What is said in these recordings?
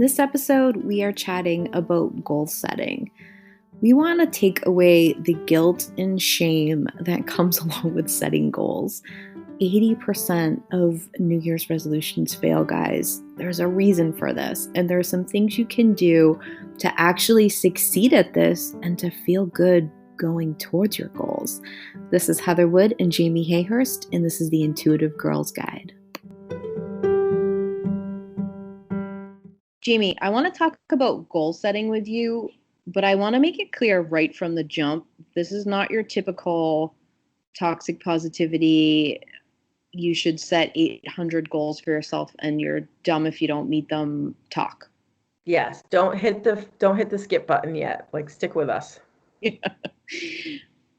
this episode, we are chatting about goal setting. We want to take away the guilt and shame that comes along with setting goals. 80% of New Year's resolutions fail, guys. There's a reason for this, and there are some things you can do to actually succeed at this and to feel good going towards your goals. This is Heather Wood and Jamie Hayhurst, and this is the Intuitive Girls Guide. Jamie, I want to talk about goal setting with you, but I want to make it clear right from the jump. This is not your typical toxic positivity. You should set 800 goals for yourself and you're dumb if you don't meet them talk. Yes, don't hit the skip button yet. Like, stick with us. Yeah.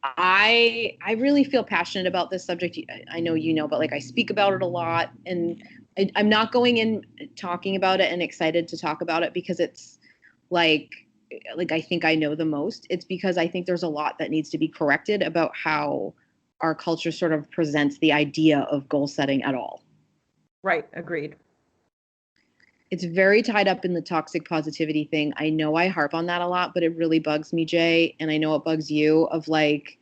I really feel passionate about this subject. I know you know, but like I speak about it a lot, and I'm not going in talking about it and excited to talk about it because it's like I think I know the most. It's because I think there's a lot that needs to be corrected about how our culture sort of presents the idea of goal setting at all. Right, agreed. It's very tied up in the toxic positivity thing. I know I harp on that a lot, but it really bugs me, Jay, and I know it bugs you, of like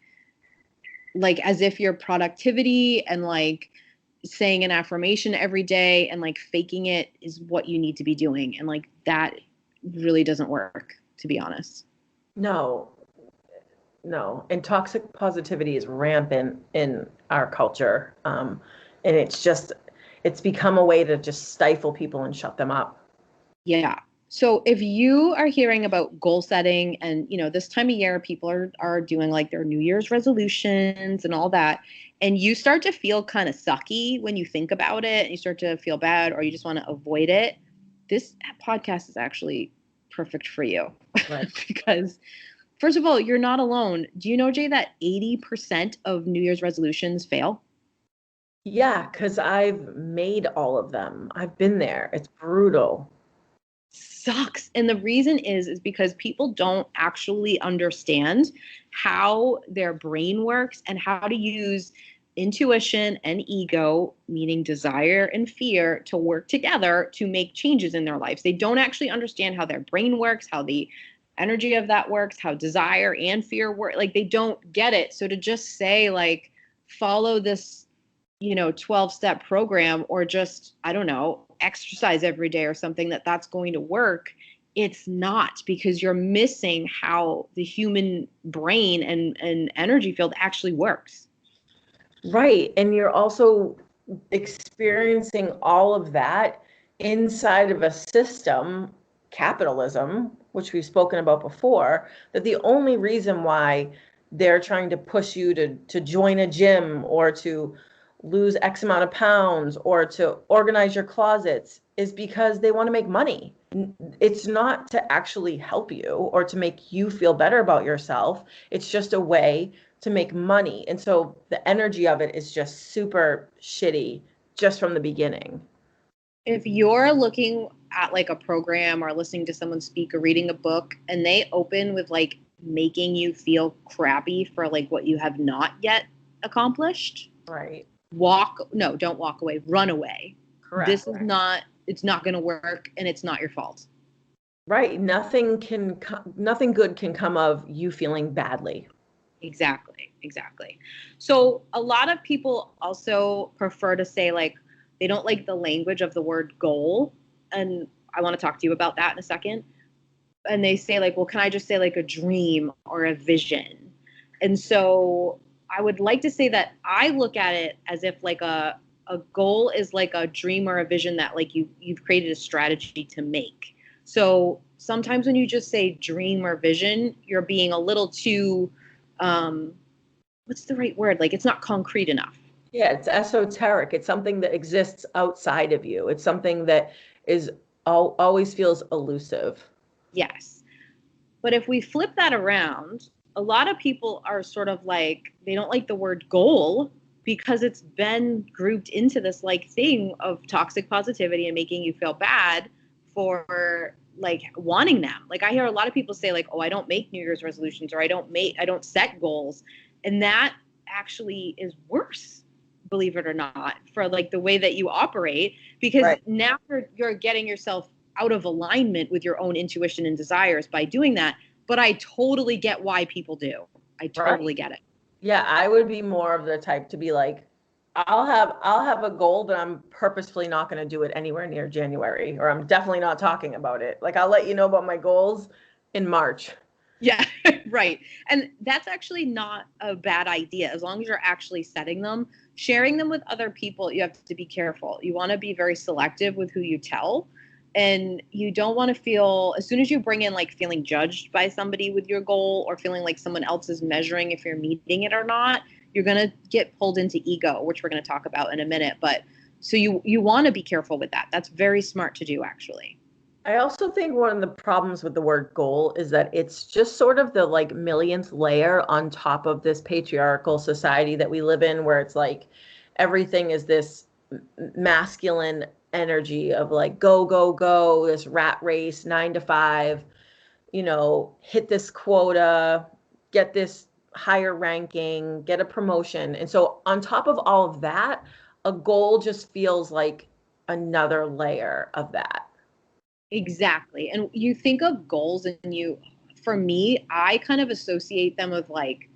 as if your productivity and like saying an affirmation every day and like faking it is what you need to be doing. And like that really doesn't work, to be honest. No. And toxic positivity is rampant in our culture. And it's become a way to just stifle people and shut them up. Yeah. So if you are hearing about goal setting and, this time of year, people are doing like their New Year's resolutions and all that, and you start to feel kind of sucky when you think about it and you start to feel bad or you just want to avoid it, this podcast is actually perfect for you. Right. Because first of all, you're not alone. Do you know, Jay, that 80% of New Year's resolutions fail? Yeah, because I've made all of them. I've been there. It's brutal. Sucks. And the reason is because people don't actually understand how their brain works and how to use intuition and ego, meaning desire and fear, to work together to make changes in their lives. They don't actually understand how their brain works, how the energy of that works, how desire and fear work. Like they don't get it. So to just say like, follow this 12-step program or just, I don't know, exercise every day or something that's going to work. It's not, because you're missing how the human brain and energy field actually works. Right. And you're also experiencing all of that inside of a system, capitalism, which we've spoken about before, that the only reason why they're trying to push you to join a gym or to lose X amount of pounds or to organize your closets is because they want to make money. It's not to actually help you or to make you feel better about yourself. It's just a way to make money. And so the energy of it is just super shitty just from the beginning. If you're looking at like a program or listening to someone speak or reading a book and they open with like making you feel crappy for like what you have not yet accomplished, right? Don't walk away, run away. Correct. It's not going to work and it's not your fault. Right. Nothing good can come of you feeling badly. Exactly. So a lot of people also prefer to say like, they don't like the language of the word goal. And I want to talk to you about that in a second. And they say like, well, can I just say like a dream or a vision? And so I would like to say that I look at it as if like a goal is like a dream or a vision that like you've created a strategy to make. So sometimes when you just say dream or vision, you're being a little too, what's the right word? Like it's not concrete enough. Yeah, it's esoteric. It's something that exists outside of you. It's something that is always feels elusive. Yes. But if we flip that around, a lot of people are sort of like, they don't like the word goal because it's been grouped into this like thing of toxic positivity and making you feel bad for like wanting them. Like I hear a lot of people say like, oh, I don't make New Year's resolutions or I don't set goals. And that actually is worse, believe it or not, for like the way that you operate, because right. Now you're getting yourself out of alignment with your own intuition and desires by doing that. But I totally get why people do. I totally get it. Yeah, I would be more of the type to be like, I'll have a goal, but I'm purposefully not going to do it anywhere near January, or I'm definitely not talking about it. Like I'll let you know about my goals in March. Yeah, right. And that's actually not a bad idea as long as you're actually setting them. Sharing them with other people, you have to be careful. You want to be very selective with who you tell. And you don't want to feel, as soon as you bring in like feeling judged by somebody with your goal or feeling like someone else is measuring if you're meeting it or not, you're going to get pulled into ego, which we're going to talk about in a minute. But so you want to be careful with that. That's very smart to do, actually. I also think one of the problems with the word goal is that it's just sort of the like millionth layer on top of this patriarchal society that we live in, where it's like everything is this masculine energy of like go, go, go, this rat race, 9 to 5, hit this quota, get this higher ranking, get a promotion. And so on top of all of that, a goal just feels like another layer of that. Exactly. And you think of goals and for me, I kind of associate them with like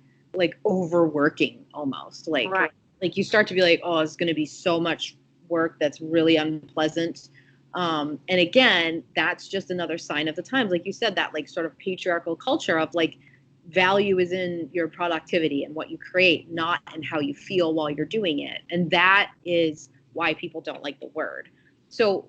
overworking almost. Right. Like you start to be like, oh, it's going to be so much work that's really unpleasant. And again, that's just another sign of the times. Like you said, that like sort of patriarchal culture of like value is in your productivity and what you create, not in how you feel while you're doing it. And that is why people don't like the word. So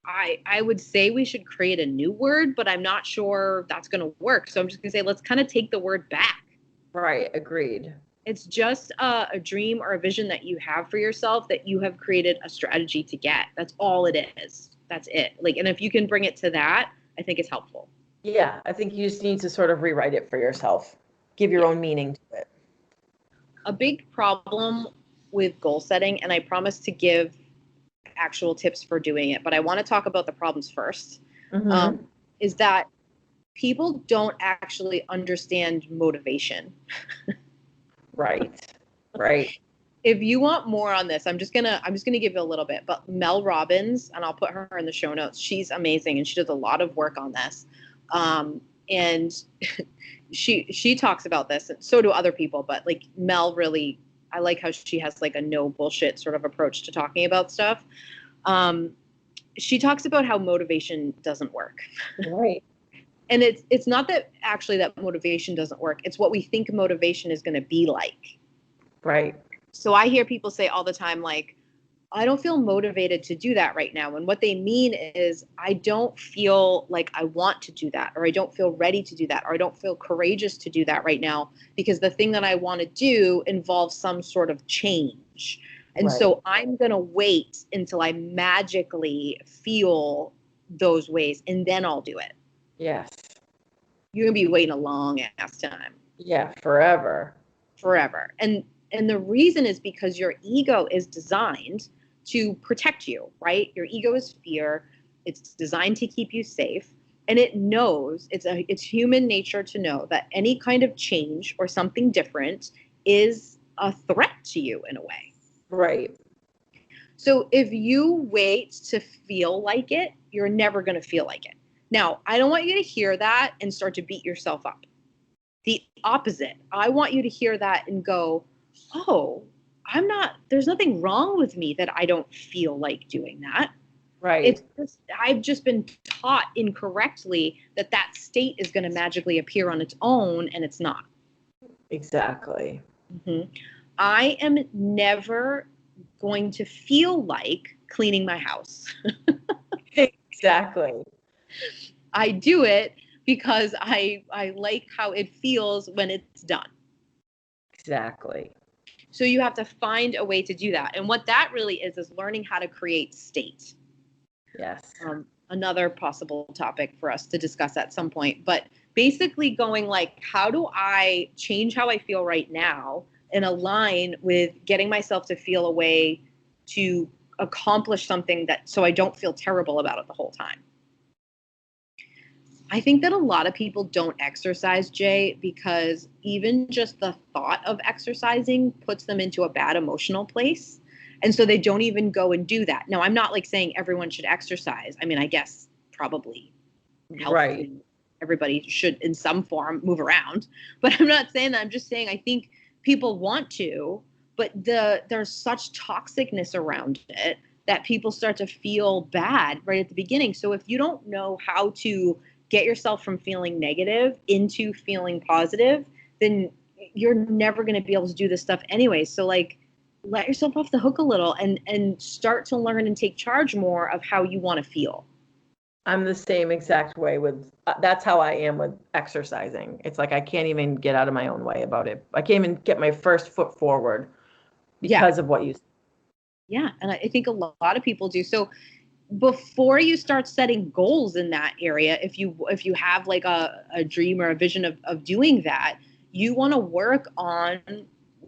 I would say we should create a new word, but I'm not sure that's going to work. So I'm just going to say, let's kind of take the word back. Right. Agreed. It's just a dream or a vision that you have for yourself that you have created a strategy to get. That's all it is. That's it. Like, and if you can bring it to that, I think it's helpful. Yeah. I think you just need to sort of rewrite it for yourself, give your own meaning to it. A big problem with goal setting, and I promise to give actual tips for doing it, but I want to talk about the problems first, is that people don't actually understand motivation. Right. Right. If you want more on this, I'm just gonna give you a little bit. But Mel Robbins, and I'll put her in the show notes. She's amazing, and she does a lot of work on this. And she talks about this, and so do other people. But like Mel really, I like how she has like a no bullshit sort of approach to talking about stuff. She talks about how motivation doesn't work. Right. And it's not that actually that motivation doesn't work. It's what we think motivation is going to be like. Right. So I hear people say all the time, like, I don't feel motivated to do that right now. And what they mean is, I don't feel like I want to do that, or I don't feel ready to do that, or I don't feel courageous to do that right now, because the thing that I want to do involves some sort of change. And so I'm going to wait until I magically feel those ways, and then I'll do it. Yes. You're going to be waiting a long ass time. Yeah, forever. Forever. And the reason is because your ego is designed to protect you, right? Your ego is fear. It's designed to keep you safe. And it knows, it's human nature to know that any kind of change or something different is a threat to you in a way. Right. So if you wait to feel like it, you're never going to feel like it. Now, I don't want you to hear that and start to beat yourself up. The opposite. I want you to hear that and go, oh, there's nothing wrong with me that I don't feel like doing that. Right. I've just been taught incorrectly that state is going to magically appear on its own, and it's not. Exactly. Mm-hmm. I am never going to feel like cleaning my house. Exactly. I do it because I like how it feels when it's done. Exactly. So you have to find a way to do that. And what that really is learning how to create state. Yes. Another possible topic for us to discuss at some point. But basically going like, how do I change how I feel right now and align with getting myself to feel a way to accomplish something so I don't feel terrible about it the whole time. I think that a lot of people don't exercise, Jay, because even just the thought of exercising puts them into a bad emotional place. And so they don't even go and do that. Now, I'm not like saying everyone should exercise. I mean, I guess probably healthy. Right. Everybody should in some form move around, but I'm not saying that. I'm just saying I think people want to, but there's such toxicness around it that people start to feel bad right at the beginning. So if you don't know how to get yourself from feeling negative into feeling positive, then you're never going to be able to do this stuff anyway. So like, let yourself off the hook a little and start to learn and take charge more of how you want to feel. I'm the same exact way with, that's how I am with exercising. It's like I can't even get out of my own way about it. I can't even get my first foot forward because of what you said. Yeah, and I think a lot of people do. So before you start setting goals in that area, if you have like a dream or a vision of doing that, you want to work on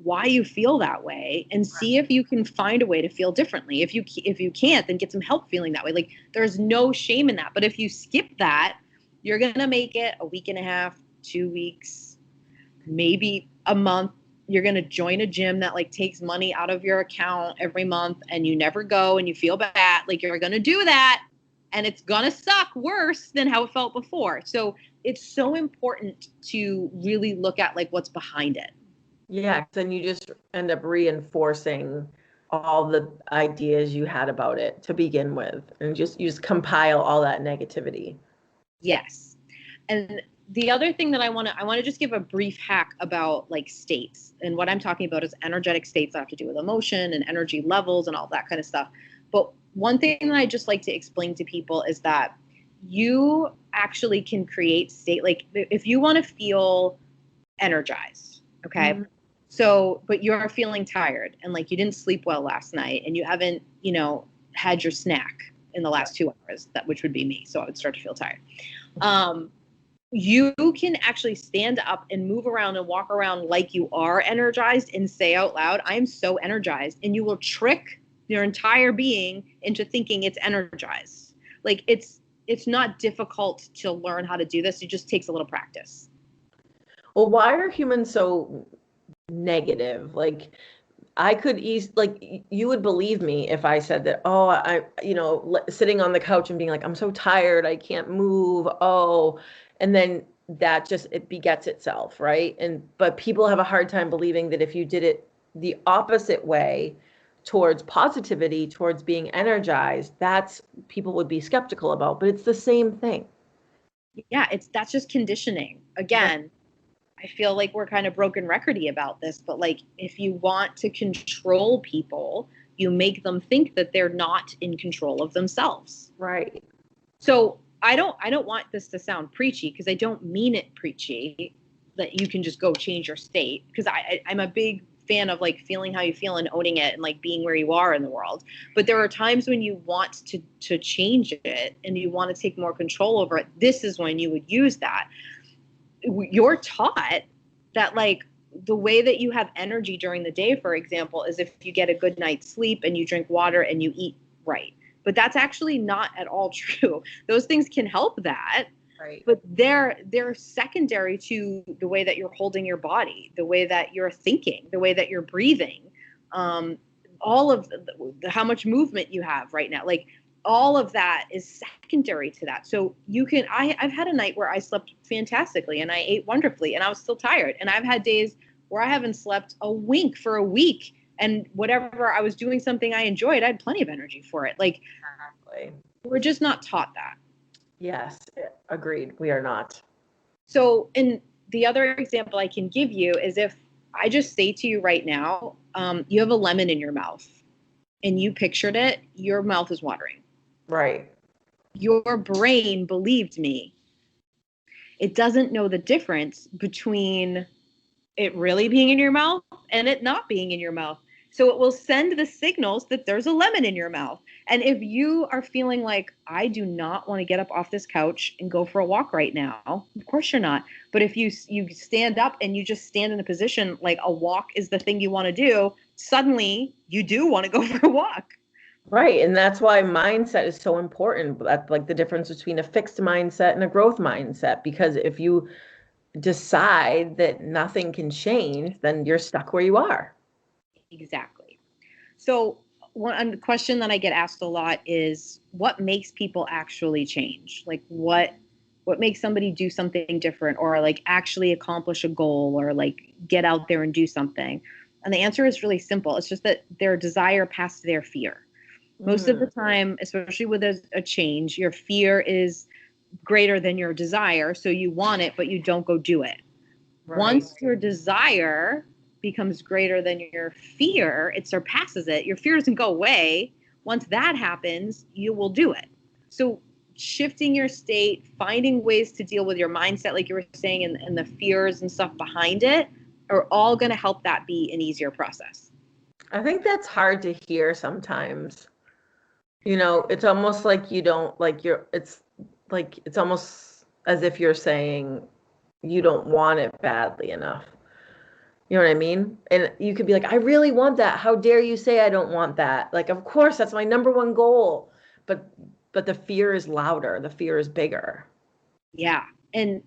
why you feel that way and see if you can find a way to feel differently. If you can't, then get some help feeling that way. Like there's no shame in that. But if you skip that, you're going to make it a week and a half, 2 weeks, maybe a month. You're going to join a gym that like takes money out of your account every month and you never go and you feel bad. Like you're going to do that and it's going to suck worse than how it felt before. So it's so important to really look at like what's behind it. Yeah, then you just end up reinforcing all the ideas you had about it to begin with, and you just compile all that negativity. Yes. And the other thing that I want to just give a brief hack about like states. And what I'm talking about is energetic states that have to do with emotion and energy levels and all that kind of stuff. But one thing that I just like to explain to people is that you actually can create state, like if you want to feel energized, okay? Mm-hmm. So, but you're feeling tired and like you didn't sleep well last night and you haven't, had your snack in the last 2 hours, which would be me. So I would start to feel tired. You can actually stand up and move around and walk around like you are energized and say out loud, I'm so energized. And you will trick your entire being into thinking it's energized. Like it's not difficult to learn how to do this. It just takes a little practice. Well, why are humans so negative? Like I could like you would believe me if I said that, oh, sitting on the couch and being like, I'm so tired, I can't move. Oh, and then that just, it begets itself, right? But people have a hard time believing that if you did it the opposite way towards positivity, towards being energized, that's people would be skeptical about, but it's the same thing. Yeah, that's just conditioning. Again, I feel like we're kind of broken record-y about this, but like if you want to control people, you make them think that they're not in control of themselves. Right. So I don't want this to sound preachy because I don't mean it preachy that you can just go change your state, because I'm a big fan of like feeling how you feel and owning it and like being where you are in the world. But there are times when you want to change it and you want to take more control over it. This is when you would use that. You're taught that like the way that you have energy during the day, for example, is if you get a good night's sleep and you drink water and you eat right. But that's actually not at all true. Those things can help that. Right. But they're secondary to the way that you're holding your body, the way that you're thinking, the way that you're breathing, all of how much movement you have right now. Like all of that is secondary to that. So I've had a night where I slept fantastically and I ate wonderfully and I was still tired. And I've had days where I haven't slept a wink for a week. And whatever I was doing something I enjoyed, I had plenty of energy for it. Like, exactly. We're just not taught that. Yes, agreed. We are not. So, and the other example I can give you is if I just say to you right now, you have a lemon in your mouth and you pictured it, your mouth is watering. Right. Your brain believed me. It doesn't know the difference between it really being in your mouth and it not being in your mouth. So it will send the signals that there's a lemon in your mouth. And if you are feeling like, I do not want to get up off this couch and go for a walk right now, of course you're not. But if you stand up and you just stand in a position like a walk is the thing you want to do, suddenly you do want to go for a walk. Right. And that's why mindset is so important. That's like the difference between a fixed mindset and a growth mindset. Because if you decide that nothing can change, then you're stuck where you are. Exactly. So one question that I get asked a lot is what makes people actually change? Like what makes somebody do something different or like actually accomplish a goal or like get out there and do something? And the answer is really simple. It's just that their desire passed their fear. Most of the time, especially with a change, your fear is greater than your desire. So you want it, but you don't go do it. Right. Once your desire becomes greater than your fear, it surpasses it. Your fear doesn't go away. Once that happens, you will do it. So shifting your state, finding ways to deal with your mindset, like you were saying, and the fears and stuff behind it are all going to help that be an easier process. I think that's hard to hear sometimes. You know, it's almost like you don't like it's like it's almost as if you're saying you don't want it badly enough. You know what I mean? And you could be like, I really want that. How dare you say I don't want that? Like, of course, that's my number one goal. But the fear is louder. The fear is bigger. Yeah. And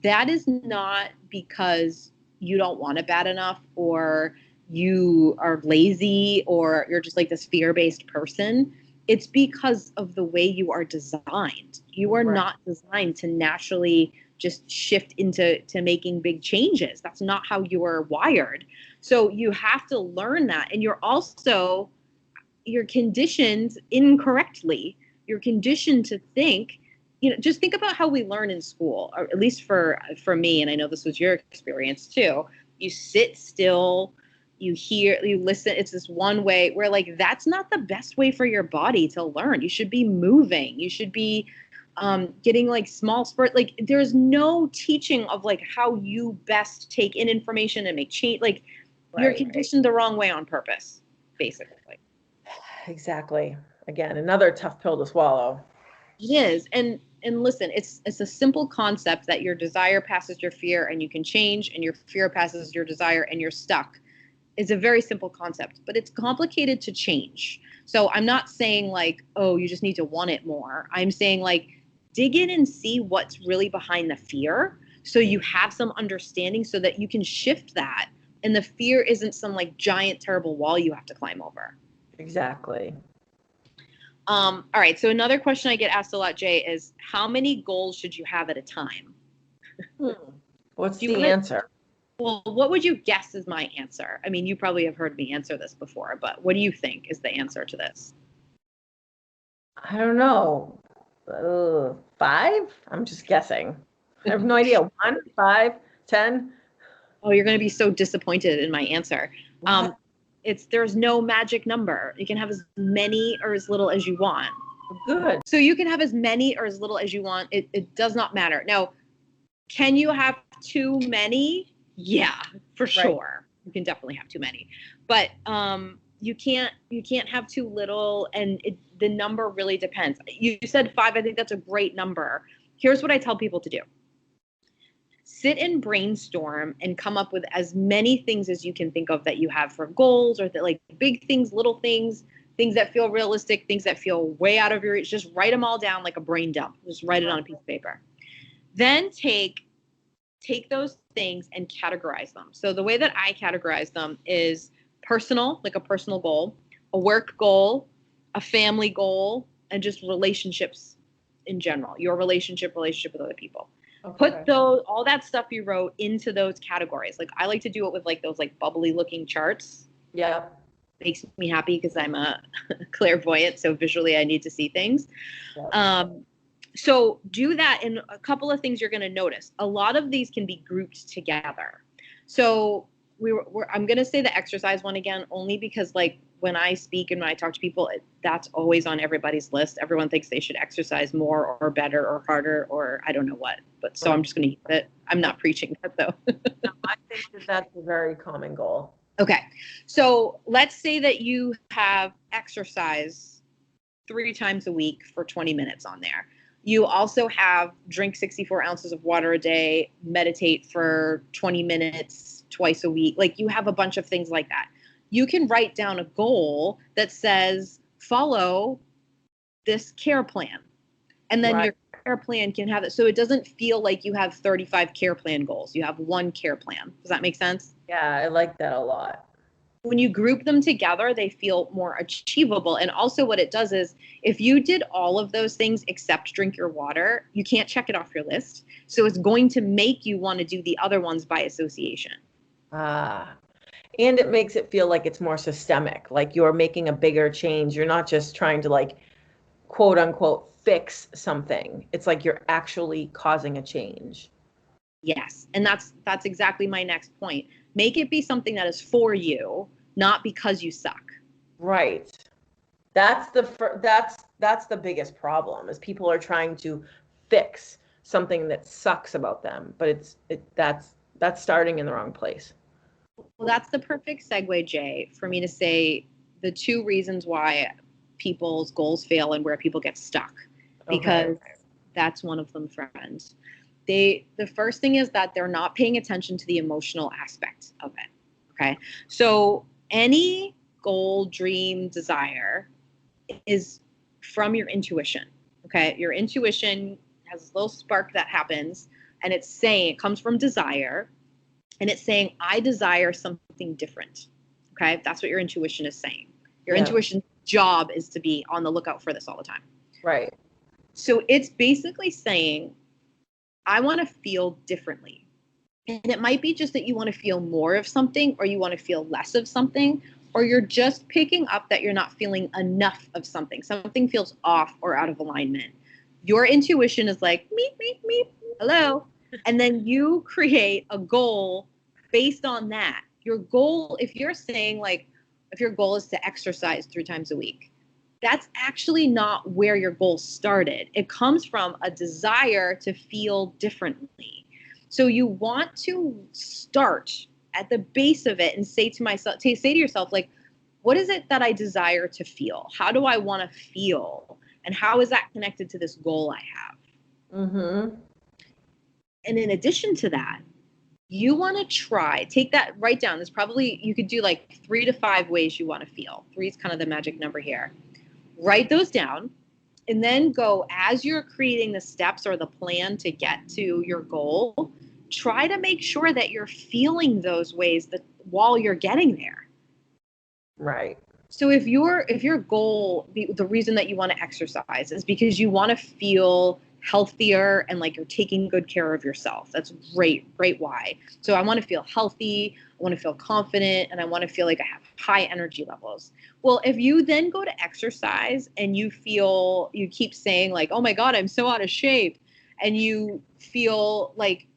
that is not because you don't want it bad enough or you are lazy or you're just like this fear-based person. It's because of the way you are designed. You are not designed to naturally just shift into making big changes. That's not how you are wired. So you have to learn that. And you're conditioned incorrectly. You're conditioned to think, just think about how we learn in school, or at least for me, and I know this was your experience too. You sit still, you hear, you listen. It's this one way where like that's not the best way for your body to learn. You should be moving. You should be getting like small spurt. Like there's no teaching of like how you best take in information and make change. Like you're conditioned the wrong way on purpose, basically. Exactly. Again, another tough pill to swallow. It is. And listen, it's a simple concept that your desire passes your fear and you can change, and your fear passes your desire and you're stuck. It's a very simple concept, but it's complicated to change. So I'm not saying like, oh, you just need to want it more. I'm saying like dig in and see what's really behind the fear so you have some understanding so that you can shift that. And the fear isn't some like giant, terrible wall you have to climb over. Exactly. All right. So another question I get asked a lot, Jay, is how many goals should you have at a time? What's the answer? Well, what would you guess is my answer? I mean, you probably have heard me answer this before, but what do you think is the answer to this? I don't know. 5? I'm just guessing. I have no idea. 1, 5, 10. Oh, you're going to be so disappointed in my answer. There's no magic number. You can have as many or as little as you want. Good. So you can have as many or as little as you want. It does not matter. Now, can you have too many? Yeah, for sure. You can definitely have too many. But you can't have too little, and the number really depends. You said 5. I think that's a great number. Here's what I tell people to do. Sit and brainstorm and come up with as many things as you can think of that you have for goals, or that like big things, little things, things that feel realistic, things that feel way out of your reach. Just write them all down like a brain dump. Just write it on a piece of paper. Then take those things and categorize them. So the way that I categorize them is personal, like a personal goal, a work goal, a family goal, and just relationships in general. Your relationship with other people. Okay. Put all that stuff you wrote into those categories. Like I like to do it with like those like bubbly looking charts. Yeah. Makes me happy because I'm a clairvoyant, so visually I need to see things. Yeah. So do that, and a couple of things you're going to notice. A lot of these can be grouped together. So I'm going to say the exercise one again, only because like when I speak and when I talk to people, that's always on everybody's list. Everyone thinks they should exercise more or better or harder or I don't know what. But so I'm just going to use it. I'm not preaching that though. No, I think that's a very common goal. Okay. So let's say that you have exercise 3 times a week for 20 minutes on there. You also have drink 64 ounces of water a day, meditate for 20 minutes twice a week. Like you have a bunch of things like that. You can write down a goal that says follow this care plan. And then your care plan can have it. So it doesn't feel like you have 35 care plan goals. You have one care plan. Does that make sense? Yeah, I like that a lot. when you group them together, they feel more achievable. And also, what it does is if you did all of those things except drink your water, you can't check it off your list. So it's going to make you want to do the other ones by association. Ah, and it makes it feel like it's more systemic, like you're making a bigger change. You're not just trying to like quote unquote fix something. It's like you're actually causing a change. Yes. And that's exactly my next point. Make it be something that is for you, not because you suck. Right. That's the biggest problem is people are trying to fix something that sucks about them, but that's starting in the wrong place. Well, that's the perfect segue, Jay, for me to say the two reasons why people's goals fail and where people get stuck, because that's one of them, friends. The first thing is that they're not paying attention to the emotional aspect of it. Okay. So any goal, dream, desire is from your intuition. Okay. Your intuition has a little spark that happens, and it's saying, it comes from desire, and it's saying, I desire something different. Okay. That's what your intuition is saying. Your intuition's job is to be on the lookout for this all the time. Right. So it's basically saying, I want to feel differently. And it might be just that you want to feel more of something, or you want to feel less of something, or you're just picking up that you're not feeling enough of something. Something feels off or out of alignment. Your intuition is like, meep, meep, meep, hello. And then you create a goal based on that. Your goal, if you're saying like, if your goal is to exercise 3 times a week, that's actually not where your goal started. It comes from a desire to feel differently. So you want to start at the base of it and say to yourself, like, what is it that I desire to feel? How do I want to feel? And how is that connected to this goal I have? Mm-hmm. And in addition to that, you want to take that, write down. There's probably, you could do like 3 to 5 ways you want to feel. 3 is kind of the magic number here. Write those down, and then go, as you're creating the steps or the plan to get to your goal, try to make sure that you're feeling those ways that while you're getting there. Right. So if your goal, the reason that you want to exercise is because you want to feel healthier and like you're taking good care of yourself. That's great why. So I want to feel healthy, I want to feel confident, and I want to feel like I have high energy levels. Well, if you then go to exercise and you keep saying like, oh my God, I'm so out of shape, and you feel like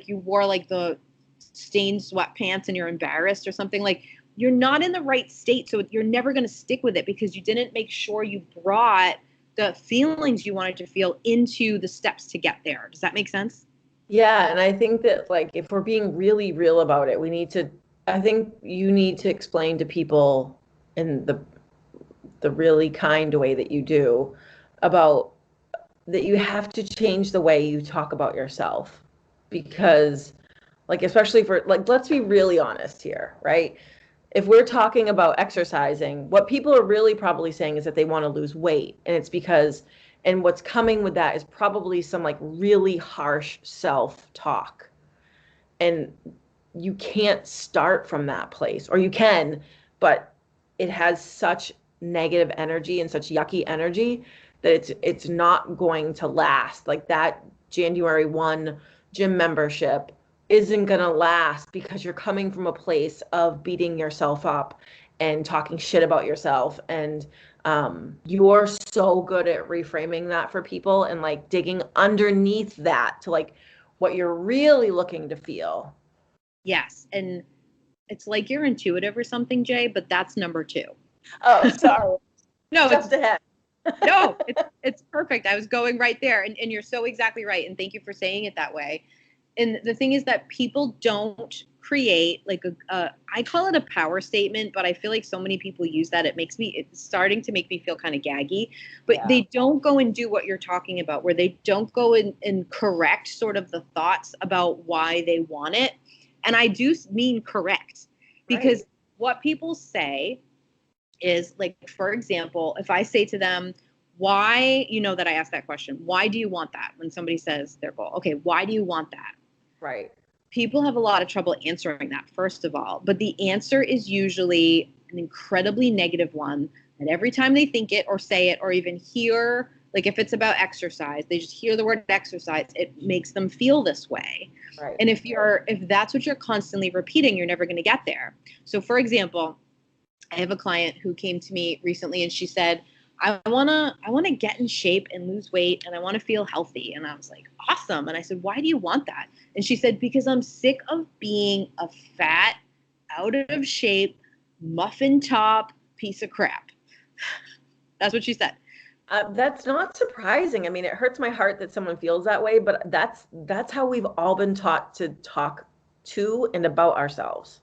you wore like the stained sweatpants and you're embarrassed or something, like you're not in the right state. So you're never going to stick with it because you didn't make sure you brought the feelings you wanted to feel into the steps to get there. Does that make sense? Yeah, and I think that like if we're being really real about it, I think you need to explain to people in the really kind way that you do about that you have to change the way you talk about yourself, because like especially for like, let's be really honest here, right? If we're talking about exercising, what people are really probably saying is that they want to lose weight. And it's because, and what's coming with that is probably some like really harsh self-talk. And you can't start from that place, or you can, but it has such negative energy and such yucky energy that it's not going to last. Like that January 1 gym membership isn't going to last because you're coming from a place of beating yourself up and talking shit about yourself. And you're so good at reframing that for people and like digging underneath that to like what you're really looking to feel. Yes. And it's like you're intuitive or something, Jay, but that's number 2. Oh, sorry. No, Just ahead. No, it's perfect. I was going right there. And you're so exactly right. And thank you for saying it that way. And the thing is that people don't create like I call it a power statement, but I feel like so many people use that. It's starting to make me feel kind of gaggy, but Yeah. They don't go and do what you're talking about, where they don't go and correct sort of the thoughts about why they want it. And I do mean correct, because Right. what people say is like, for example, if I say to them, why, that I asked that question, why do you want that? When somebody says their goal, okay, why do you want that? Right. People have a lot of trouble answering that, first of all. But the answer is usually an incredibly negative one that every time they think it or say it or even hear, like if it's about exercise, they just hear the word exercise, it makes them feel this way. Right. And if that's what you're constantly repeating, you're never going to get there. So for example, I have a client who came to me recently and she said, I wanna get in shape and lose weight and I want to feel healthy. And I was like, awesome. And I said, why do you want that? And she said, because I'm sick of being a fat, out of shape, muffin top piece of crap. That's what she said. That's not surprising. I mean, it hurts my heart that someone feels that way, but that's how we've all been taught to talk to and about ourselves.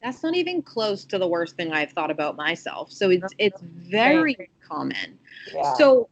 That's not even close to the worst thing I've thought about myself. So it's very common. Yeah. So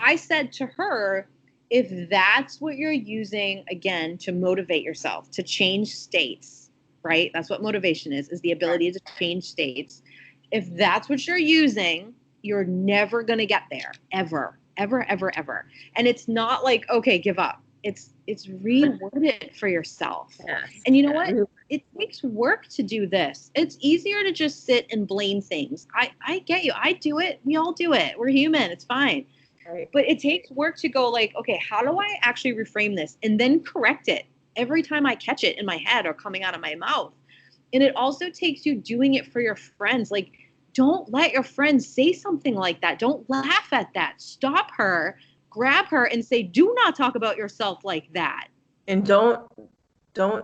I said to her, if that's what you're using, again, to motivate yourself, to change states, right? That's what motivation is the ability to change states. If that's what you're using, you're never going to get there, ever, ever, ever, ever. And it's not like, okay, give up. It's reword it for yourself. Yes. And you know what? It takes work to do this. It's easier to just sit and blame things. I get you. I do it. We all do it. We're human. It's fine. Right. But it takes work to go like, okay, how do I actually reframe this? And then correct it every time I catch it in my head or coming out of my mouth. And it also takes you doing it for your friends. Like, don't let your friends say something like that. Don't laugh at that. Stop her, grab her and say, do not talk about yourself like that. And don't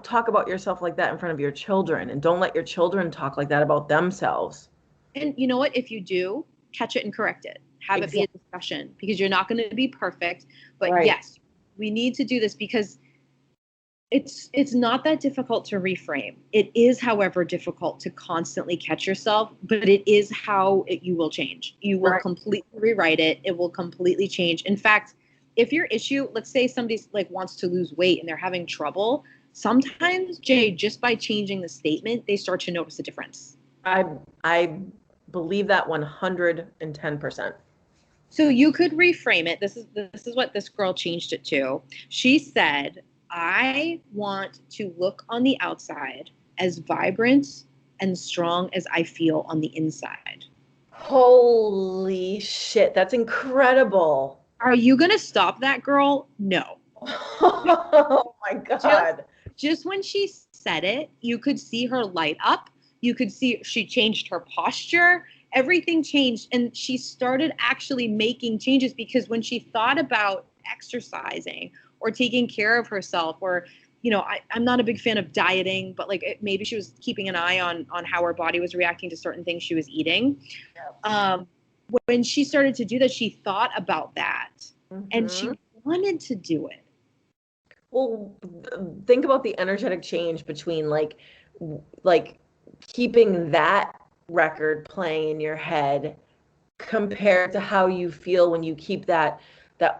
talk about yourself like that in front of your children, and don't let your children talk like that about themselves. And you know what? If you do, catch it and correct it. Have it be a discussion, because you're not going to be perfect. But right. Yes, we need to do this because it's not that difficult to reframe. It is, however, difficult to constantly catch yourself, but it is how you will change. You will completely rewrite it. It will completely change. In fact, if your issue, let's say somebody's like wants to lose weight and they're having trouble, sometimes, Jay, just by changing the statement, they start to notice a difference. I believe that 110%. So you could reframe it. This is what this girl changed it to. She said, I want to look on the outside as vibrant and strong as I feel on the inside. Holy shit, that's incredible. Are you going to stop that girl? No. Oh my God. Just when she said it, you could see her light up. You could see she changed her posture. Everything changed. And she started actually making changes, because when she thought about exercising or taking care of herself, or, you know, I'm not a big fan of dieting, but like maybe she was keeping an eye on how her body was reacting to certain things she was eating. Yeah. When she started to do that, she thought about that, and she wanted to do it. Well, think about the energetic change between like keeping that record playing in your head compared to how you feel when you keep that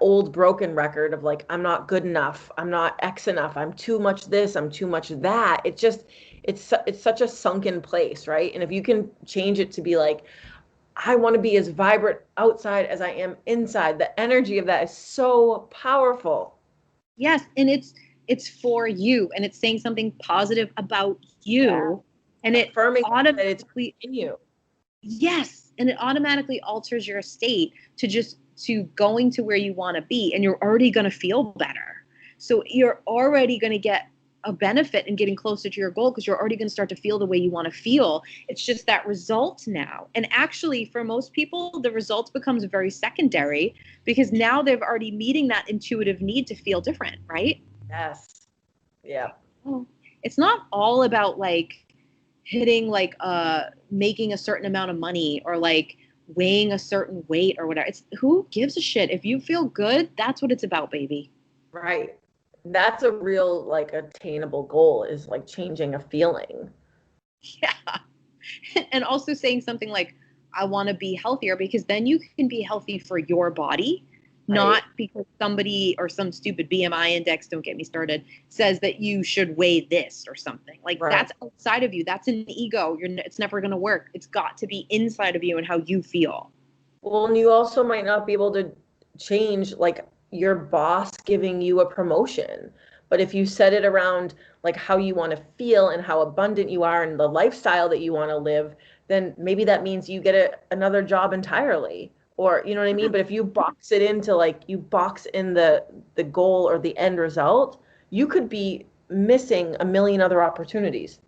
old broken record of like, I'm not good enough, I'm not X enough, I'm too much this, I'm too much that. It's such a sunken place, right? And if you can change it to be like, I want to be as vibrant outside as I am inside, the energy of that is so powerful. Yes, and it's for you, and it's saying something positive about you, yeah. And it affirming that it's in you. Yes, and it automatically alters your state to going to where you want to be, and you're already going to feel better. So you're already going to get a benefit in getting closer to your goal, because you're already going to start to feel the way you want to feel. It's just that result now. And actually, for most people, the result becomes very secondary, because now they're already meeting that intuitive need to feel different, right? Yes. Yeah. It's not all about like hitting like making a certain amount of money or like weighing a certain weight or whatever. It's who gives a shit? If you feel good, that's what it's about, baby. Right. That's a real like attainable goal, is like changing a feeling. Yeah. And also saying something like, I want to be healthier, because then you can be healthy for your body, not because somebody or some stupid BMI index, don't get me started, says that you should weigh this or something. Like that's outside of you. That's an ego. It's never going to work. It's got to be inside of you and how you feel. Well, and you also might not be able to change like your boss giving you a promotion, But if you set it around like how you want to feel and how abundant you are and the lifestyle that you want to live, then maybe that means you get another job entirely. Or, you know what I mean? But if you box it into like you box in the goal or the end result, you could be missing a million other opportunities.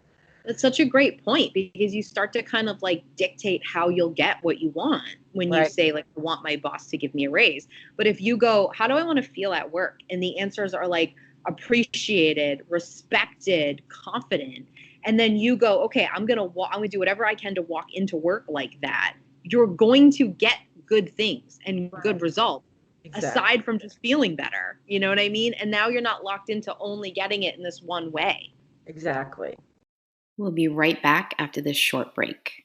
That's such a great point, because you start to kind of like dictate how you'll get what you want when you Right. say, like, I want my boss to give me a raise. But if you go, how do I want to feel at work? And the answers are like appreciated, respected, confident. And then you go, okay, I'm gonna do whatever I can to walk into work like that. You're going to get good things and good results. Exactly. Aside from just feeling better, you know what I mean? And now you're not locked into only getting it in this one way. Exactly. We'll be right back after this short break.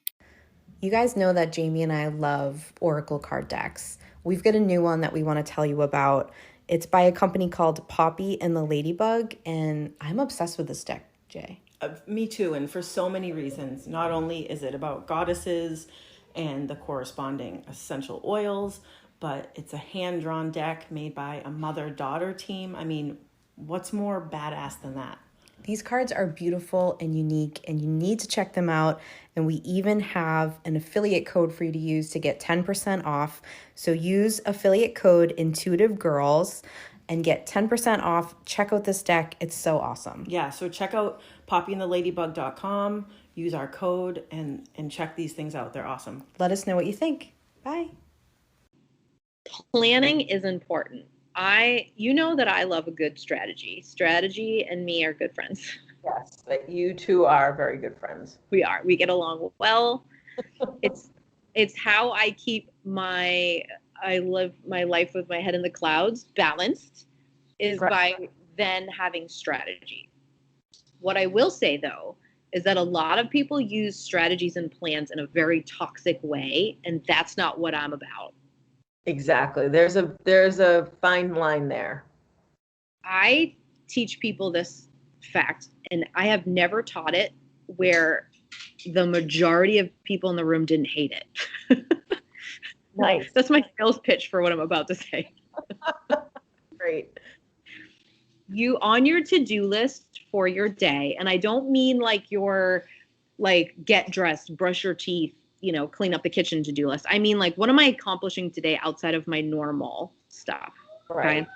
You guys know that Jamie and I love Oracle card decks. We've got a new one that we want to tell you about. It's by a company called Poppy and the Ladybug, and I'm obsessed with this deck, Jay. Me too, and for so many reasons. Not only is it about goddesses and the corresponding essential oils, but it's a hand-drawn deck made by a mother-daughter team. I mean, what's more badass than that? These cards are beautiful and unique, and you need to check them out. And we even have an affiliate code for you to use to get 10% off. So use affiliate code Intuitive Girls and get 10% off. Check out this deck. It's so awesome. Yeah, so check out poppyandtheladybug.com, use our code, and check these things out. They're awesome. Let us know what you think. Bye. Planning is important. You know that I love a good strategy. Strategy and me are good friends. Yes, but you two are very good friends. We are. We get along well. It's how I keep I live my life with my head in the clouds balanced, is Right. by then having strategy. What I will say though is that a lot of people use strategies and plans in a very toxic way, and that's not what I'm about. Exactly. There's a fine line there. I teach people this fact, and I have never taught it where the majority of people in the room didn't hate it. Nice. That's my sales pitch for what I'm about to say. Great. You on your to-do list for your day, and I don't mean like your get dressed, brush your teeth, clean up the kitchen to-do list. I mean, like, what am I accomplishing today outside of my normal stuff? Right. Okay.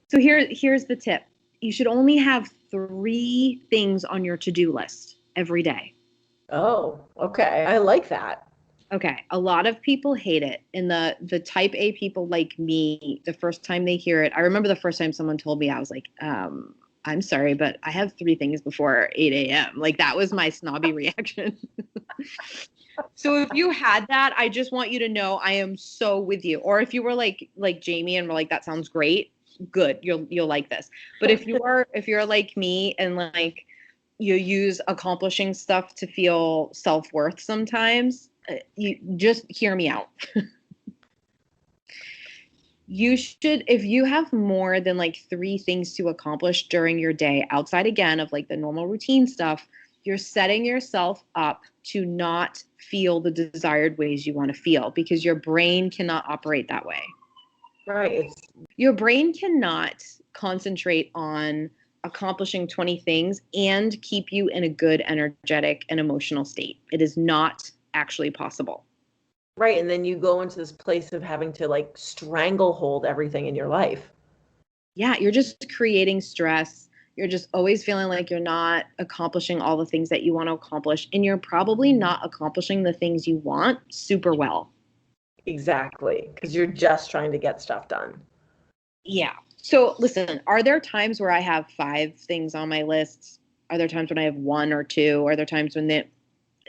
So here's the tip. You should only have 3 things on your to-do list every day. Oh, okay. I like that. Okay. A lot of people hate it. And the type A people like me, the first time they hear it, I remember the first time someone told me, I was like, I'm sorry, but I have 3 things before 8 a.m. Like, that was my snobby reaction. So if you had that, I just want you to know I am so with you. Or if you were like Jamie and were like, that sounds great, good, you'll like this. But if you're like me and like you use accomplishing stuff to feel self-worth sometimes, you just hear me out. You should, if you have more than like 3 things to accomplish during your day, outside again of like the normal routine stuff, you're setting yourself up to not feel the desired ways you want to feel, because your brain cannot operate that way. Right. Your brain cannot concentrate on accomplishing 20 things and keep you in a good, energetic, and emotional state. It is not actually possible. Right. And then you go into this place of having to like stranglehold everything in your life. Yeah, you're just creating stress. You're just always feeling like you're not accomplishing all the things that you want to accomplish. And you're probably not accomplishing the things you want super well. Exactly. Because you're just trying to get stuff done. Yeah. So listen, are there times where I have 5 things on my list? Are there times when I have 1 or 2? Are there times when it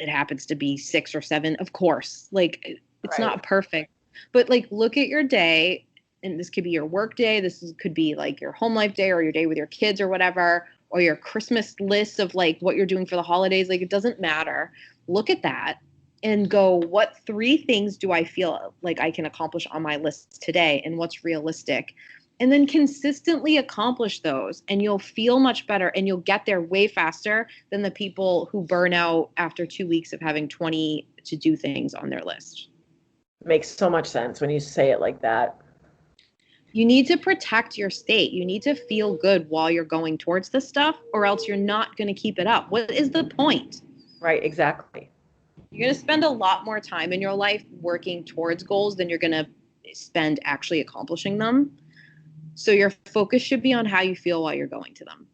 happens to be 6 or 7? Of course. Like, it's Right. not perfect. But like, look at your day. And this could be your work day. Could be like your home life day or your day with your kids or whatever, or your Christmas list of like what you're doing for the holidays. Like, it doesn't matter. Look at that and go, what 3 things do I feel like I can accomplish on my list today, and what's realistic? And then consistently accomplish those, and you'll feel much better, and you'll get there way faster than the people who burn out after 2 weeks of having 20 to-do things on their list. Makes so much sense when you say it like that. You need to protect your state. You need to feel good while you're going towards this stuff, or else you're not going to keep it up. What is the point? Right, exactly. You're going to spend a lot more time in your life working towards goals than you're going to spend actually accomplishing them. So your focus should be on how you feel while you're going to them.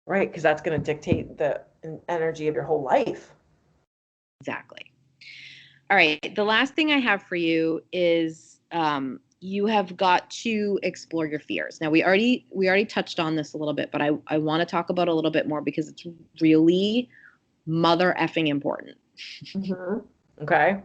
Right, because that's going to dictate the energy of your whole life. Exactly. All right. The last thing I have for you is you have got to explore your fears. Now, we already touched on this a little bit, but I want to talk about it a little bit more because it's really mother effing important. Mm-hmm. Okay.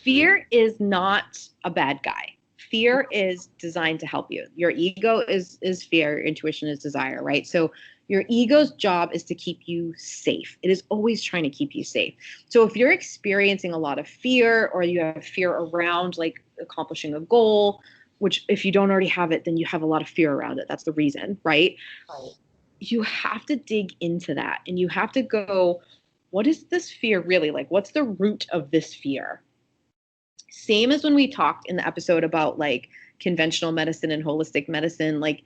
Fear is not a bad guy. Fear is designed to help you. Your ego is fear, your intuition is desire, right? So your ego's job is to keep you safe. It is always trying to keep you safe. So if you're experiencing a lot of fear, or you have fear around like accomplishing a goal, which if you don't already have it, then you have a lot of fear around it. That's the reason, right? Right. You have to dig into that, and you have to go, what is this fear really like? What's the root of this fear? Same as when we talked in the episode about like conventional medicine and holistic medicine, like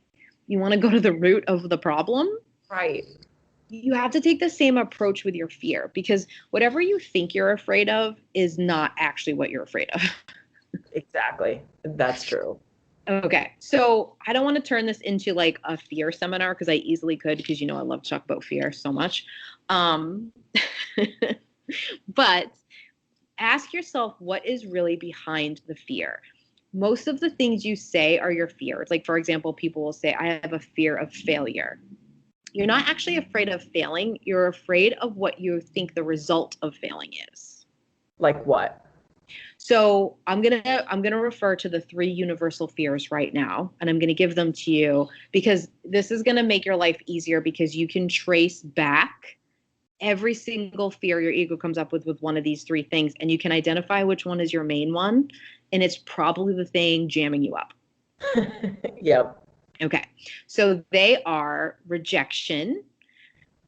you want to go to the root of the problem. Right. You have to take the same approach with your fear, because whatever you think you're afraid of is not actually what you're afraid of. Exactly. That's true. Okay. So I don't want to turn this into like a fear seminar, because I easily could, because I love to talk about fear so much. But ask yourself what is really behind the fear. Most of the things you say are your fears. Like, for example, people will say, I have a fear of failure. You're not actually afraid of failing. You're afraid of what you think the result of failing is. Like what? So I'm gonna refer to the 3 universal fears right now, and I'm gonna give them to you because this is gonna make your life easier, because you can trace back every single fear your ego comes up with one of these 3 things, and you can identify which one is your main one, and it's probably the thing jamming you up. Yep. Okay. So they are rejection,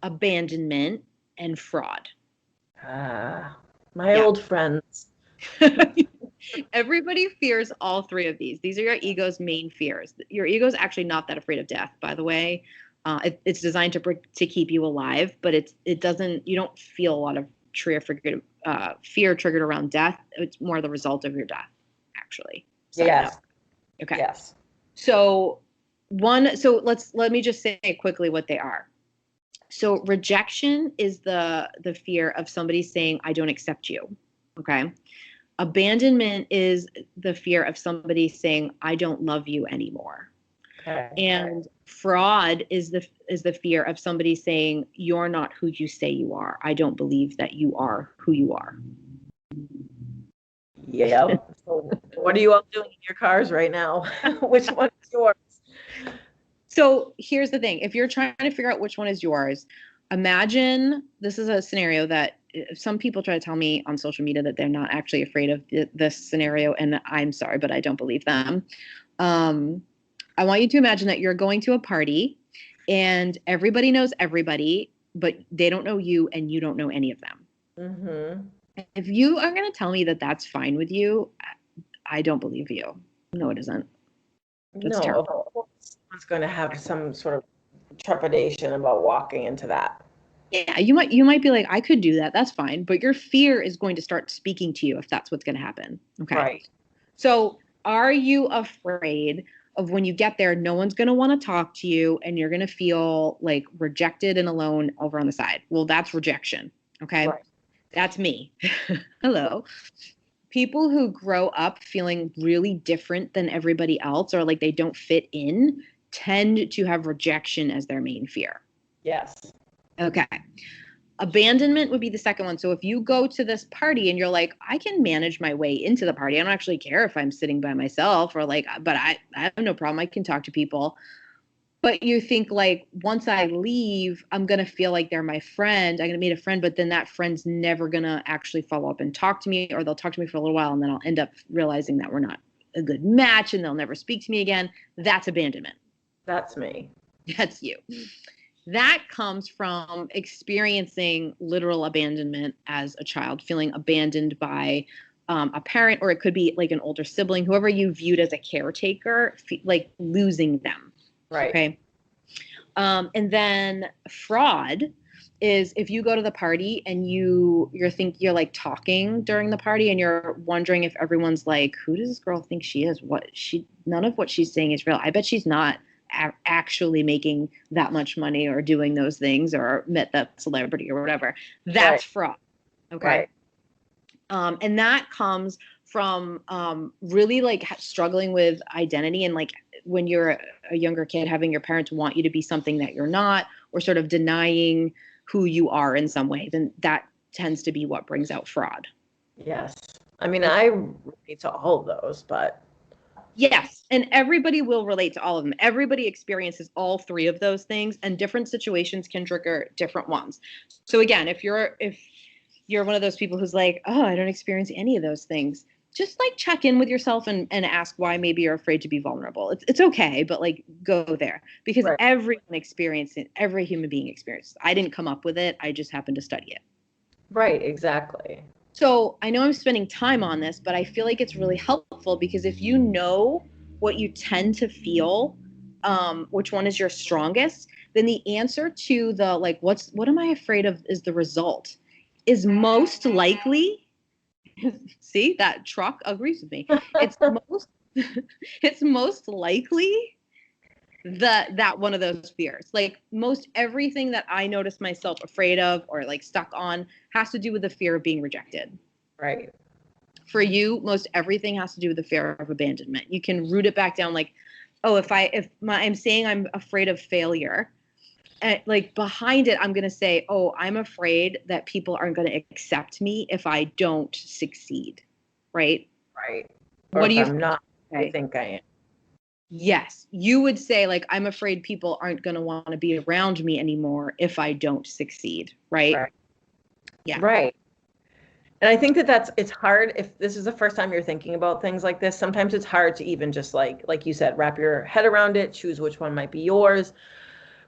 abandonment, and fraud. My old friends. Everybody fears all 3 of these. These are your ego's main fears. Your ego is actually not that afraid of death, by the way. It's designed to keep you alive, but it doesn't. You don't feel a lot of fear triggered around death. It's more the result of your death, actually. Yes. Okay. Yes. So let me just say quickly what they are. So rejection is the fear of somebody saying, I don't accept you. Okay. Abandonment is the fear of somebody saying, I don't love you anymore. Okay. And fraud is the fear of somebody saying, you're not who you say you are. I don't believe that you are who you are. Yep. So what are you all doing in your cars right now? Which one is yours? So here's the thing. If you're trying to figure out which one is yours, imagine this is a scenario that some people try to tell me on social media that they're not actually afraid of this scenario. And I'm sorry, but I don't believe them. I want you to imagine that you're going to a party and everybody knows everybody, but they don't know you and you don't know any of them. Mm-hmm. If you are going to tell me that that's fine with you, I don't believe you. No, it isn't. That's terrible. Someone's going to have some sort of trepidation about walking into that. Yeah, you might be like, I could do that. That's fine. But your fear is going to start speaking to you if that's what's going to happen. Okay. Right. So are you afraid of when you get there, no one's going to want to talk to you and you're going to feel like rejected and alone over on the side? Well, that's rejection. Okay. Right. That's me. Hello. People who grow up feeling really different than everybody else, or like they don't fit in, tend to have rejection as their main fear. Yes. Okay. Abandonment would be the second one. So if you go to this party and you're like, I can manage my way into the party. I don't actually care if I'm sitting by myself, or like, but I have no problem. I can talk to people. But you think like, once I leave, I'm going to feel like they're my friend. I'm going to meet a friend, but then that friend's never going to actually follow up and talk to me, or they'll talk to me for a little while and then I'll end up realizing that we're not a good match and they'll never speak to me again. That's abandonment. That's me. That's you. That comes from experiencing literal abandonment as a child, feeling abandoned by a parent, or it could be like an older sibling, whoever you viewed as a caretaker, like losing them. Right. Okay. And then fraud is if you go to the party and you're like talking during the party and you're wondering if everyone's like, who does this girl think she is? None of what she's saying is real. I bet she's not actually making that much money or doing those things or met that celebrity or whatever. That's fraud. Okay. Right. And that comes from really like struggling with identity, and like when you're a younger kid, having your parents want you to be something that you're not, or sort of denying who you are in some way, then that tends to be what brings out fraud. Yes. I mean, I relate to all of those, but. Yes. And everybody will relate to all of them. Everybody experiences all three of those things, and different situations can trigger different ones. So again, if you're one of those people who's like, oh, I don't experience any of those things, just like check in with yourself and ask why maybe you're afraid to be vulnerable. It's okay, but like go there, because Right. everyone experiences it. Every human being experiences. I didn't come up with it. I just happened to study it. Right, exactly. So I know I'm spending time on this, but I feel like it's really helpful, because if you know what you tend to feel, which one is your strongest, then the answer to the like, what am I afraid of is the result is most likely. See, that truck agrees with me. It's most likely that one of those fears. Like most everything that I notice myself afraid of or like stuck on has to do with the fear of being rejected. Right. For you, most everything has to do with the fear of abandonment. You can root it back down like, oh, I'm saying I'm afraid of failure, like behind it, I'm going to say, oh, I'm afraid that people aren't going to accept me if I don't succeed. Right. Right. Or What do if you I'm not, I say? think I am. Yes. You would say like, I'm afraid people aren't going to want to be around me anymore if I don't succeed. Right. Right. Yeah. Right. And I think it's hard if this is the first time you're thinking about things like this. Sometimes it's hard to even just like you said, wrap your head around it, choose which one might be yours.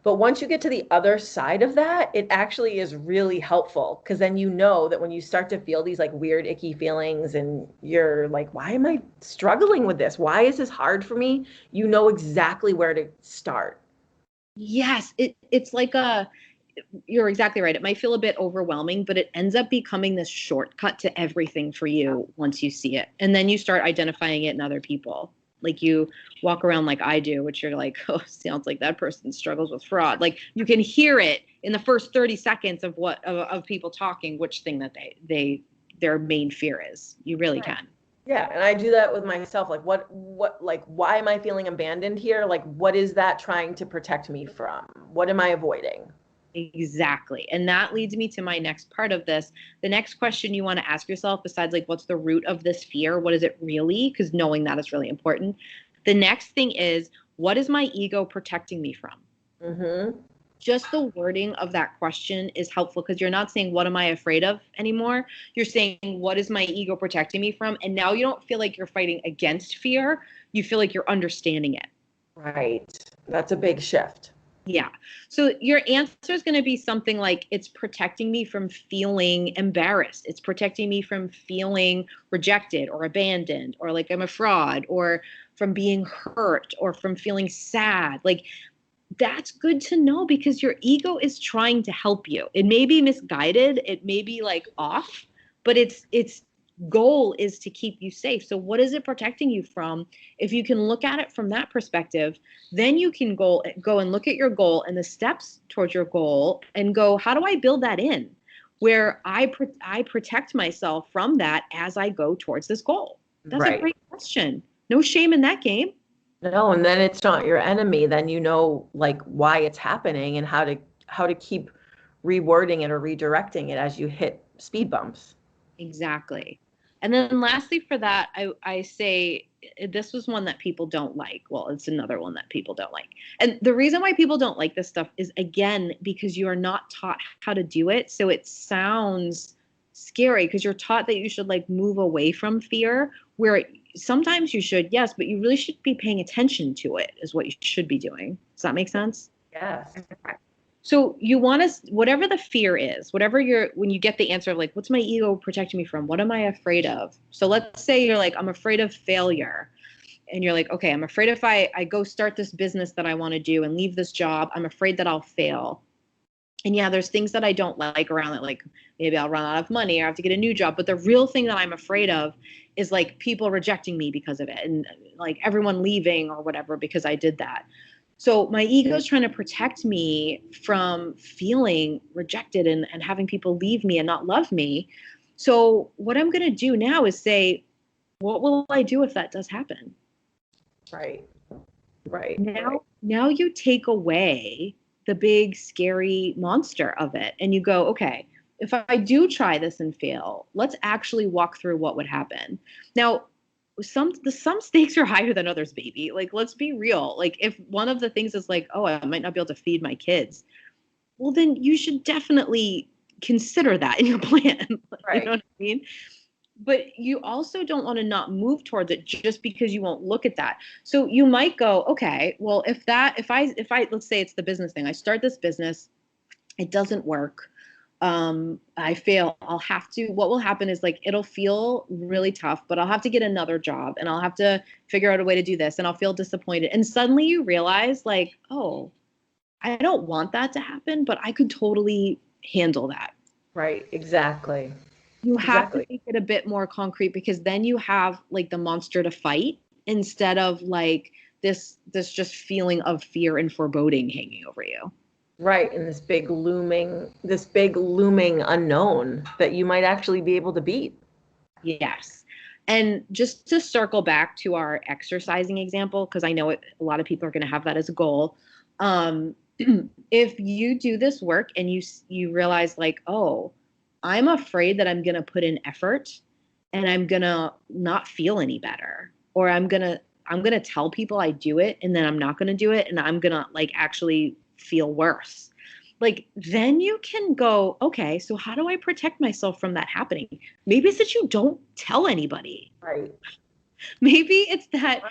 But once you get to the other side of that, it actually is really helpful, because then you know that when you start to feel these like weird, icky feelings and you're like, why am I struggling with this? Why is this hard for me? You know exactly where to start. Yes. It's like you're exactly right. It might feel a bit overwhelming, but it ends up becoming this shortcut to everything for you once you see it. And then you start identifying it in other people. Like you walk around like I do, which you're like, oh, sounds like that person struggles with fraud. Like you can hear it in the first 30 seconds of people talking, which thing that their main fear is. You really can. Yeah, and I do that with myself. Like what like why am I feeling abandoned here? Like what is that trying to protect me from? What am I avoiding? Exactly. And that leads me to my next part of this. The next question you want to ask yourself, besides like, what's the root of this fear? What is it really? Because knowing that is really important. The next thing is, what is my ego protecting me from? Mm-hmm. Just the wording of that question is helpful, because you're not saying, what am I afraid of anymore? You're saying, what is my ego protecting me from? And now you don't feel like you're fighting against fear. You feel like you're understanding it. Right. That's a big shift. Yeah. So your answer is going to be something like, it's protecting me from feeling embarrassed. It's protecting me from feeling rejected or abandoned, or like I'm a fraud, or from being hurt, or from feeling sad. Like that's good to know, because your ego is trying to help you. It may be misguided. It may be like off, but its goal is to keep you safe. So what is it protecting you from? If you can look at it from that perspective, then you can go and look at your goal and the steps towards your goal and go, how do I build that in where I protect myself from that as I go towards this goal? That's Right. a great question. No shame in that game. No, and then it's not your enemy. Then you know like why it's happening and how to keep rewording it or redirecting it as you hit speed bumps. Exactly. And then lastly for that, I say this was one that people don't like. Well, it's another one that people don't like. And the reason why people don't like this stuff is, again, because you are not taught how to do it. So it sounds scary, because you're taught that you should like move away from fear, where sometimes you should, yes, but you really should be paying attention to it is what you should be doing. Does that make sense? Yes. So you want to, whatever the fear is, when you get the answer of like, what's my ego protecting me from? What am I afraid of? So let's say you're like, I'm afraid of failure. And you're like, okay, I'm afraid if I go start this business that I want to do and leave this job, I'm afraid that I'll fail. And yeah, there's things that I don't like around it, like maybe I'll run out of money or I have to get a new job. But the real thing that I'm afraid of is like people rejecting me because of it, and like everyone leaving or whatever because I did that. So my ego is trying to protect me from feeling rejected and having people leave me and not love me. So what I'm going to do now is say, what will I do if that does happen? Right. Right. Now you take away the big scary monster of it and you go, okay, if I do try this and fail, let's actually walk through what would happen. Now, some stakes are higher than others, baby. Like, let's be real. Like, if one of the things is like, oh, I might not be able to feed my kids, well, then you should definitely consider that in your plan. Right. You know what I mean? But you also don't want to not move towards it just because you won't look at that. So you might go, okay, well, if I, let's say it's the business thing. I start this business, it doesn't work. I fail. What will happen is like, it'll feel really tough, but I'll have to get another job and I'll have to figure out a way to do this and I'll feel disappointed. And suddenly you realize like, oh, I don't want that to happen, but I could totally handle that. Right. Exactly. You have to Exactly. make it a bit more concrete because then you have like the monster to fight instead of like this just feeling of fear and foreboding hanging over you. Right. And this big looming unknown that you might actually be able to beat. Yes. And just to circle back to our exercising example, because I know a lot of people are going to have that as a goal. If you do this work and you realize like, oh, I'm afraid that I'm going to put in effort and I'm going to not feel any better, or I'm going to tell people I do it and then I'm not going to do it and I'm going to like actually feel worse. Like then you can go, okay, so how do I protect myself from that happening? Maybe it's that you don't tell anybody. Right. Maybe it's that,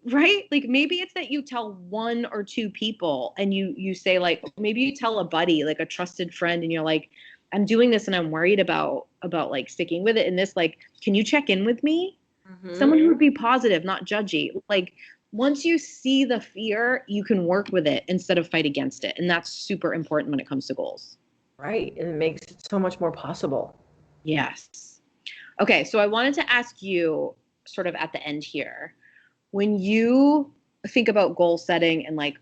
right? Like maybe it's that you tell one or two people and you say like, maybe you tell a buddy, like a trusted friend, and you're like, I'm doing this and I'm worried about like sticking with it. And this, like, can you check in with me? Mm-hmm. Someone who would be positive, not judgy. Like once you see the fear, you can work with it instead of fight against it. And that's super important when it comes to goals. Right. And it makes it so much more possible. Yes. Okay. So I wanted to ask you sort of at the end here, when you think about goal setting and like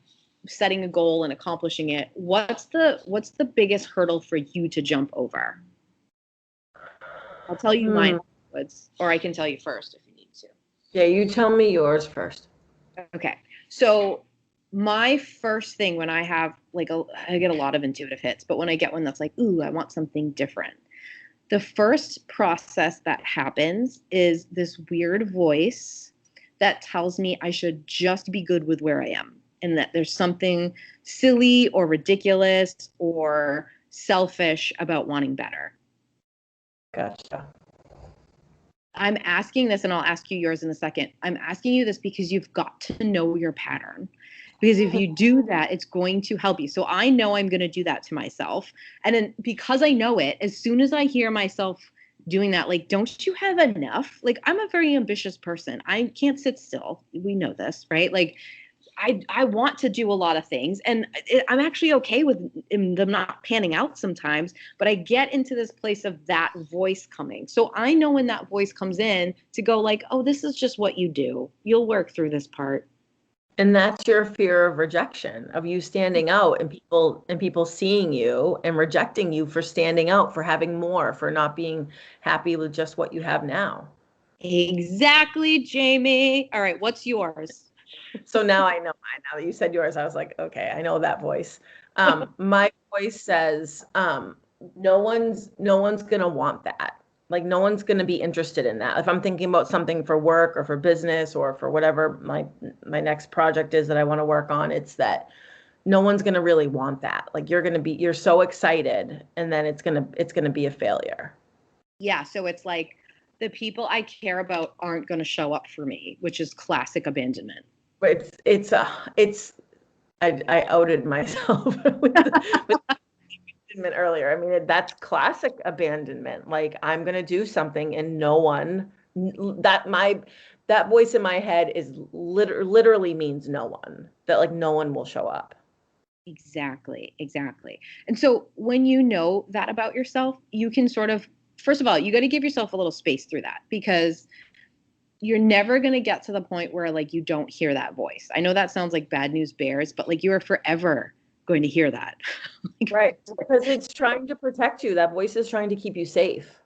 setting a goal and accomplishing it, what's the biggest hurdle for you to jump over? I'll tell you mine afterwards, or I can tell you first if you need to. Yeah, you tell me yours first. Okay. So my first thing when I have like I get a lot of intuitive hits, but when I get one that's like, ooh, I want something different. The first process that happens is this weird voice that tells me I should just be good with where I am, and that there's something silly or ridiculous or selfish about wanting better. Gotcha. I'm asking this, and I'll ask you yours in a second. I'm asking you this because you've got to know your pattern. Because if you do that, it's going to help you. So I know I'm going to do that to myself. And then because I know it, as soon as I hear myself doing that, like, don't you have enough? Like, I'm a very ambitious person. I can't sit still. We know this, right? Like, I want to do a lot of things, and I'm actually okay with them not panning out sometimes, but I get into this place of that voice coming. So I know when that voice comes in to go like, oh, this is just what you do. You'll work through this part. And that's your fear of rejection, of you standing out and people seeing you and rejecting you for standing out, for having more, for not being happy with just what you have now. Exactly, Jamie. All right, what's yours? So now I know mine. Now that you said yours, I was like, okay, I know that voice. My voice says, no one's gonna want that. Like no one's gonna be interested in that. If I'm thinking about something for work or for business or for whatever my next project is that I want to work on, it's that no one's gonna really want that. Like you're so excited, and then it's gonna be a failure. Yeah, so it's like the people I care about aren't going to show up for me, which is classic abandonment. But it's I outed myself with abandonment earlier. I mean, that's classic abandonment. Like, I'm going to do something and no one, that voice in my head is literally means no one, that like no one will show up. Exactly, exactly. And so when you know that about yourself, you can sort of, first of all, you got to give yourself a little space through that, because you're never going to get to the point where like you don't hear that voice. I know that sounds like bad news bears, but like you are forever going to hear that. Right. Because it's trying to protect you. That voice is trying to keep you safe.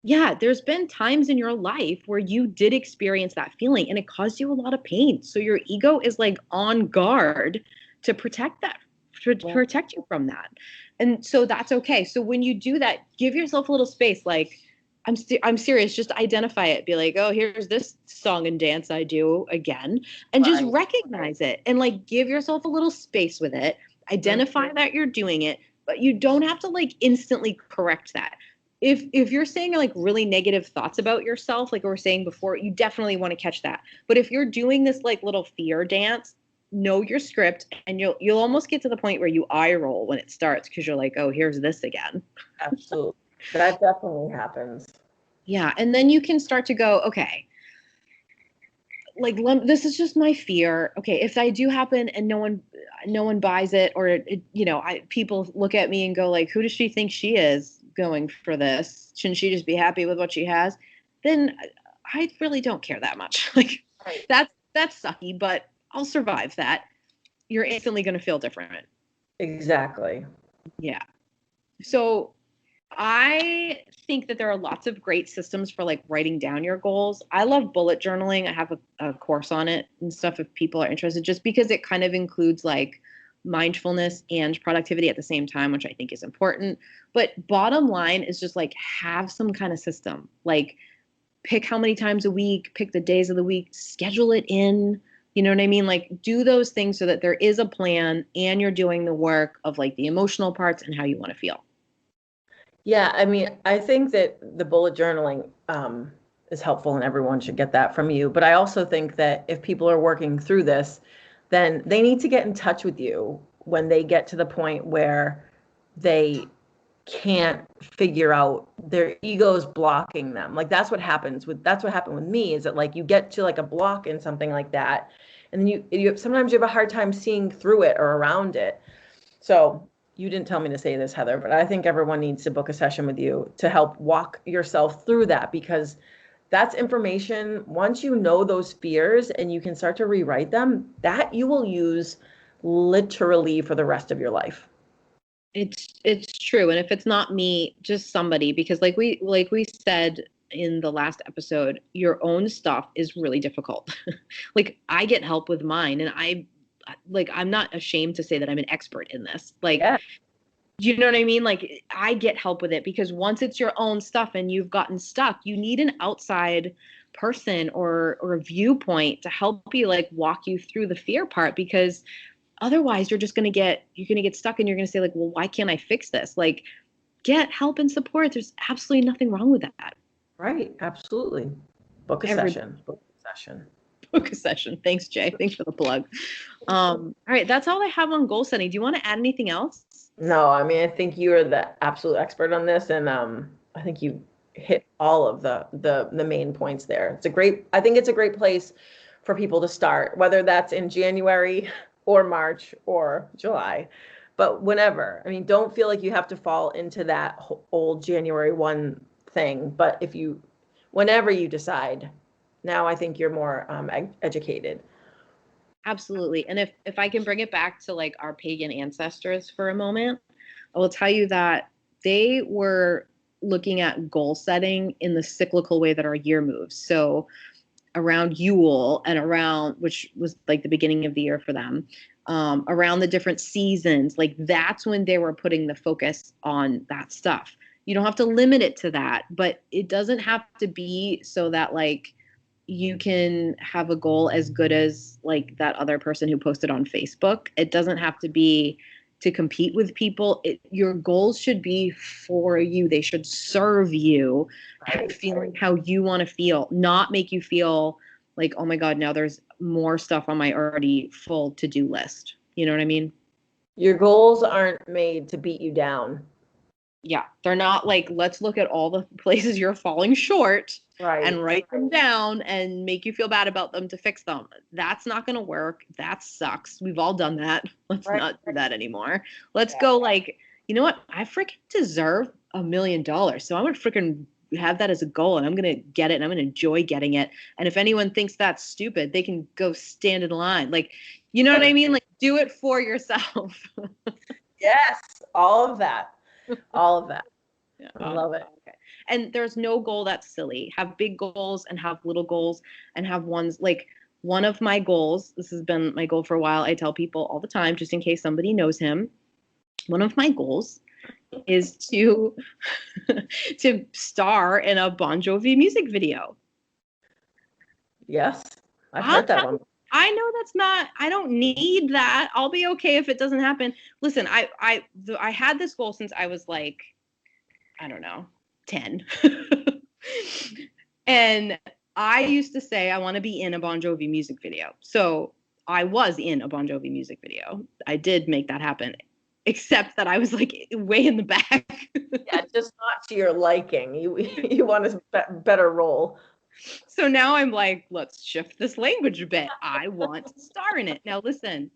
Yeah, there's been times in your life where you did experience that feeling and it caused you a lot of pain. So your ego is like on guard to protect that, to protect you from that. And so that's okay. So when you do that, give yourself a little space. Like, I'm serious. Just identify it. Be like, oh, here's this song and dance I do again, and just recognize it and like give yourself a little space with it. Identify that you're doing it, but you don't have to like instantly correct that. If you're saying like really negative thoughts about yourself, like we were saying before, you definitely want to catch that. But if you're doing this like little fear dance, know your script, and you'll almost get to the point where you eye roll when it starts, because you're like, oh, here's this again. Absolutely. That definitely happens. Yeah, and then you can start to go, okay, like this is just my fear. Okay, if I do happen and no one buys it, or people look at me and go like, who does she think she is going for this? Shouldn't she just be happy with what she has? Then I really don't care that much. Like, that's sucky, but I'll survive that. You're instantly going to feel different. Exactly. Yeah. So I think that there are lots of great systems for like writing down your goals. I love bullet journaling. I have a course on it and stuff if people are interested, just because it kind of includes like mindfulness and productivity at the same time, which I think is important. But bottom line is just like have some kind of system. Like pick how many times a week, pick the days of the week, schedule it in. You know what I mean? Like do those things so that there is a plan and you're doing the work of like the emotional parts and how you want to feel. Yeah, I mean, I think that the bullet journaling is helpful and everyone should get that from you. But I also think that if people are working through this, then they need to get in touch with you when they get to the point where they can't figure out, their ego's blocking them. Like that's what happened with me, is that like you get to like a block in something like that, and then you sometimes you have a hard time seeing through it or around it. So you didn't tell me to say this, Heather, but I think everyone needs to book a session with you to help walk yourself through that, because that's information. Once you know those fears and you can start to rewrite them, that you will use literally for the rest of your life. It's true. And if it's not me, just somebody, because like we said in the last episode, your own stuff is really difficult. Like I get help with mine, and I'm not ashamed to say that I'm an expert in this. Like, you know what I mean? Like I get help with it, because once it's your own stuff and you've gotten stuck, you need an outside person or a viewpoint to help you like walk you through the fear part, because otherwise you're going to get stuck and you're going to say like, well, why can't I fix this? Like get help and support. There's absolutely nothing wrong with that. Right. Absolutely. Book a session. Book a session. Thanks, Jay. Thanks for the plug. All right. That's all I have on goal setting. Do you want to add anything else? No, I mean, I think you are the absolute expert on this. And I think you hit all of the main points there. I think it's a great place for people to start, whether that's in January or March or July, but whenever. I mean, don't feel like you have to fall into that old January 1 thing, but whenever you decide, now I think you're more educated. Absolutely. And if I can bring it back to like our pagan ancestors for a moment, I will tell you that they were looking at goal setting in the cyclical way that our year moves. So around Yule and around, which was like the beginning of the year for them, around the different seasons, like that's when they were putting the focus on that stuff. You don't have to limit it to that, but it doesn't have to be so that like you can have a goal as good as like that other person who posted on Facebook. It doesn't have to be to compete with people. Your goals should be for you. They should serve you, feeling how you want to feel, not make you feel like, oh my God, now there's more stuff on my already full to-do list. You know what I mean? Your goals aren't made to beat you down. Yeah, they're not like, let's look at all the places you're falling short Right. and write them down and make you feel bad about them to fix them. That's not going to work. That sucks. We've all done that. Let's Right. not do that anymore. Let's go like, you know what? I freaking deserve $1 million. So I'm going to freaking have that as a goal and I'm going to get it and I'm going to enjoy getting it. And if anyone thinks that's stupid, they can go stand in line. Like, you know what I mean? Like, do it for yourself. Yes, all of that. All of that. Yeah. I love it. Okay. And there's no goal that's silly. Have big goals and have little goals and have ones like one of my goals. This has been my goal for a while. I tell people all the time, just in case somebody knows him. One of my goals is to star in a Bon Jovi music video. Yes, I've heard that one. I know that's not, I don't need that. I'll be okay if it doesn't happen. Listen, I had this goal since I was like, I don't know, 10. And I used to say I want to be in a Bon Jovi music video. So I was in a Bon Jovi music video. I did make that happen, except that I was like way in the back. Yeah, just not to your liking. You want a better role. So now I'm like, let's shift this language a bit. I want to star in it. Now listen,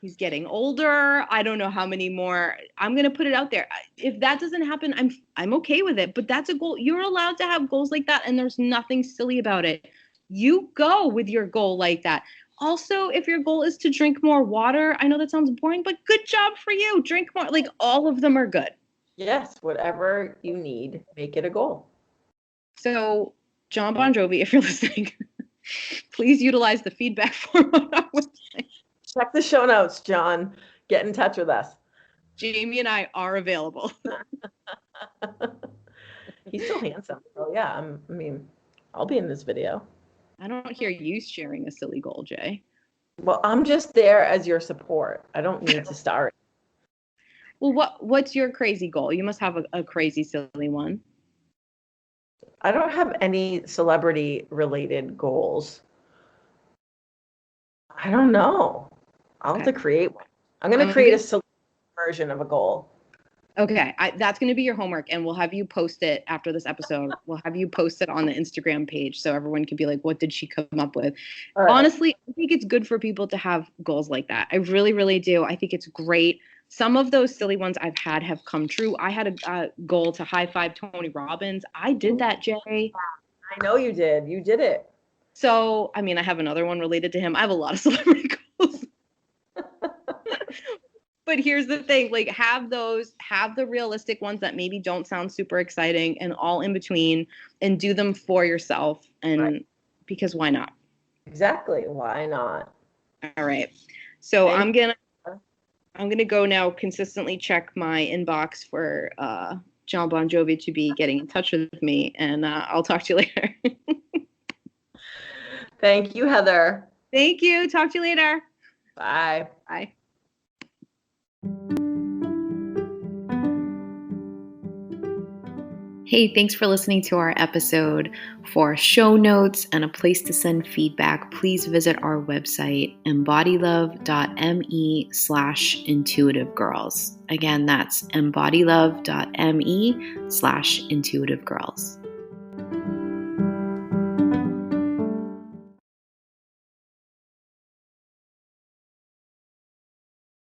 he's getting older. I don't know how many more. I'm going to put it out there. If that doesn't happen, I'm okay with it. But that's a goal. You're allowed to have goals like that, and there's nothing silly about it. You go with your goal like that. Also, if your goal is to drink more water, I know that sounds boring, but good job for you. Drink more. Like, all of them are good. Yes, whatever you need, make it a goal. So, John Bon Jovi, if you're listening, please utilize the feedback form on our website. Check the show notes, John. Get in touch with us. Jamie and I are available. He's so handsome. So yeah, I mean, I'll be in this video. I don't hear you sharing a silly goal, Jay. Well, I'm just there as your support. I don't need to star. Well, what's your crazy goal? You must have a crazy, silly one. I don't have any celebrity related goals. I don't know. I'll have to create one. I'm going to create a celebrity version of a goal. Okay, that's going to be your homework, and we'll have you post it after this episode. We'll have you post it on the Instagram page so everyone can be like, what did she come up with? Right. Honestly, I think it's good for people to have goals like that. I really, really do. I think it's great. Some of those silly ones I've had have come true. I had a goal to high five Tony Robbins. I did that, Jay. I know you did. You did it. So, I mean, I have another one related to him. I have a lot of celebrity goals. But here's the thing, like, have the realistic ones that maybe don't sound super exciting and all in between, and do them for yourself. And right. Because why not? Exactly. Why not? All right. So I'm gonna go now consistently check my inbox for John Bon Jovi to be getting in touch with me, and I'll talk to you later. Thank you, Heather. Thank you. Talk to you later. Bye. Bye. Hey, thanks for listening to our episode. For show notes and a place to send feedback, please visit our website, embodylove.me/intuitivegirls. Again, that's embodylove.me/intuitivegirls.